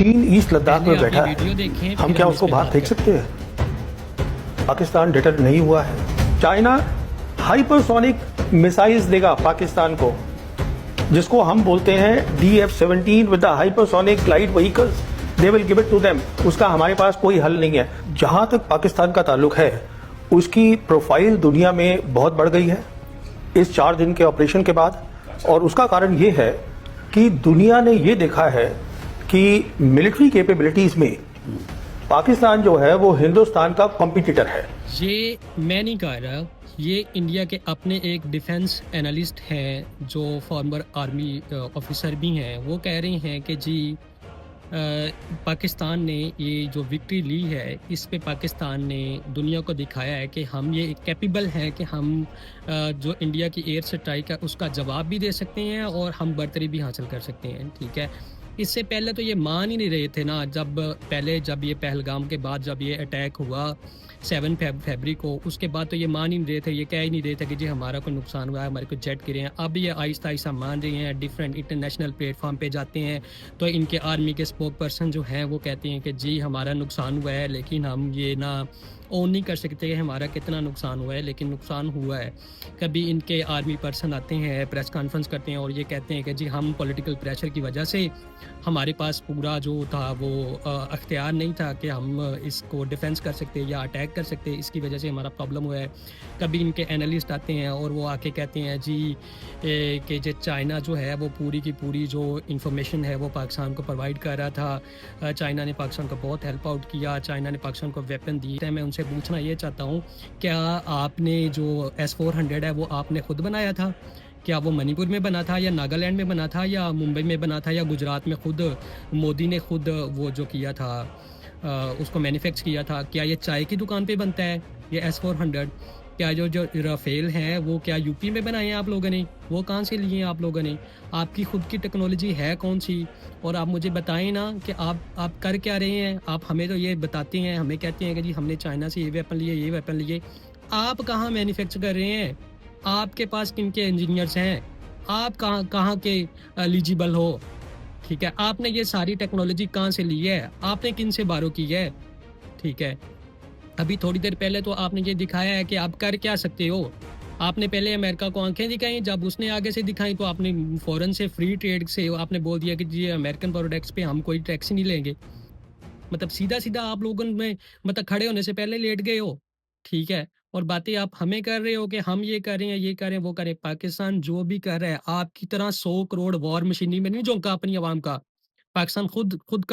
चीन ईस्ट लद्दाख पहले में आप ये बैठा वीडियो है, देखें हम फिर क्या हम इस उसको पे बाहर बात फेंक करते सकते हैं? पाकिस्तान डिटर नहीं हुआ है। चाइना हाइपरसोनिक मिसाइल्स देगा पाकिस्तान को, जिसको हम बोलते हैं DF-17 with the hypersonic glide vehicles, they will give it to them. उसका हमारे पास कोई हल नहीं है। जहां तक पाकिस्तान का ताल्लुक है, उसकी प्रोफाइल दुनिया में बहुत बढ़ गई है इस 4 दिन के ऑपरेशन के बाद। और उसका कारण ये है कि दुनिया ने ये देखा है कि मिलिट्री कैपेबिलिटीज में पाकिस्तान जो है वो हिंदुस्तान का कॉम्पिटिटर है। ये मैं नहीं कह रहा, ये इंडिया के अपने एक डिफेंस एनालिस्ट हैं जो फॉर्मर आर्मी ऑफिसर भी हैं, वो कह रहे हैं कि जी पाकिस्तान ने ये जो विक्ट्री ली है, इस पे पाकिस्तान ने दुनिया को दिखाया है कि हम ये कैपेबल हैं कि हम जो इंडिया की एयर स्ट्राइक है उसका जवाब भी दे सकते हैं और हम बर्तरी भी हासिल कर सकते हैं। ठीक है, इससे पहले तो ये मान ही नहीं रहे थे ना, जब ये पहलगाम के बाद जब ये अटैक हुआ 7 फरवरी को, उसके बाद तो ये मान ही नहीं रहे थे, ये कह ही नहीं रहे थे कि जी हमारा कोई नुकसान हुआ है, हमारे को जेट गिरे हैं। अब ये आहिस्ता आहिस्ता मान रहे हैं, डिफरेंट इंटरनेशनल प्लेटफॉर्म पे जाते हैं तो इनके आर्मी के स्पोक पर्सन जो हैं वो कहते हैं कि जी हमारा नुकसान हुआ है, लेकिन हम ये ना ओन नहीं कर सकते कि हमारा कितना नुकसान हुआ है, लेकिन नुकसान हुआ है। कभी इनके आर्मी पर्सन आते हैं, प्रेस कॉन्फ्रेंस करते हैं और ये कहते हैं कि जी हम पॉलिटिकल प्रेशर की वजह से हमारे पास पूरा जो था वो अख्तियार नहीं था कि हम इसको डिफेंस कर सकते या अटैक कर सकते, इसकी वजह से हमारा प्रॉब्लम हुआ है। कभी इनके एनालिस्ट आते हैं और वो आके कहते हैं जी कि जो चाइना जो है वो पूरी की पूरी जो इंफॉर्मेशन है वो पाकिस्तान को प्रोवाइड कर रहा था, चाइना ने पाकिस्तान को बहुत हेल्प आउट किया, चाइना ने पाकिस्तान को वेपन दिए। मैं उनसे पूछना ये चाहता हूँ, क्या आपने जो S-400 है वो आपने खुद बनाया था? क्या वो मणिपुर में बना था या नागालैंड में बना था या मुंबई में बना था या गुजरात में खुद मोदी ने खुद वो जो किया था, उसको मैन्युफैक्चर किया था? क्या ये चाय की दुकान पे बनता है ये S-400? क्या जो राफेल हैं वो क्या यूपी में बनाए हैं आप लोगों ने? वो कहाँ से लिए हैं आप लोगों ने? आपकी खुद की टेक्नोलॉजी है कौन सी? और आप मुझे बताएं ना कि आप कर क्या रहे हैं? आप हमें तो ये बताते हैं, हमें कहते हैं कि जी हमने चाइना से ये वेपन लिए, ये वेपन लिए। आप कहाँ मैन्युफैक्चर कर रहे हैं? आपके पास किन के इंजीनियर्स हैं? आप कहाँ कहाँ के एलिजिबल हो? ठीक है, आपने ये सारी टेक्नोलॉजी कहाँ से ली है? आपने किन से बारो की है? ठीक है, अभी थोड़ी देर पहले तो आपने ये दिखाया है कि आप कर क्या सकते हो। आपने पहले अमेरिका को आंखें दिखाई, जब उसने आगे से दिखाई तो आपने फौरन से फ्री ट्रेड से आपने बोल दिया कि जी अमेरिकन प्रोडक्ट्स पे हम कोई टैक्स ही नहीं लेंगे। मतलब सीधा-सीधा आप लोगों में मतलब खड़े होने से पहले लेट गए हो, ठीक है? और बातें आप हमें कर रहे हो कि हम ये कर रहे हैं, ये कर रहे हैं, वो कर रहे हैं। पाकिस्तान जो भी कर रहा है, आपकी तरह 100 करोड़ वॉर मशीनरी में नहीं झोंका अपनी आवाम का। पाकिस्तान खुद खुद का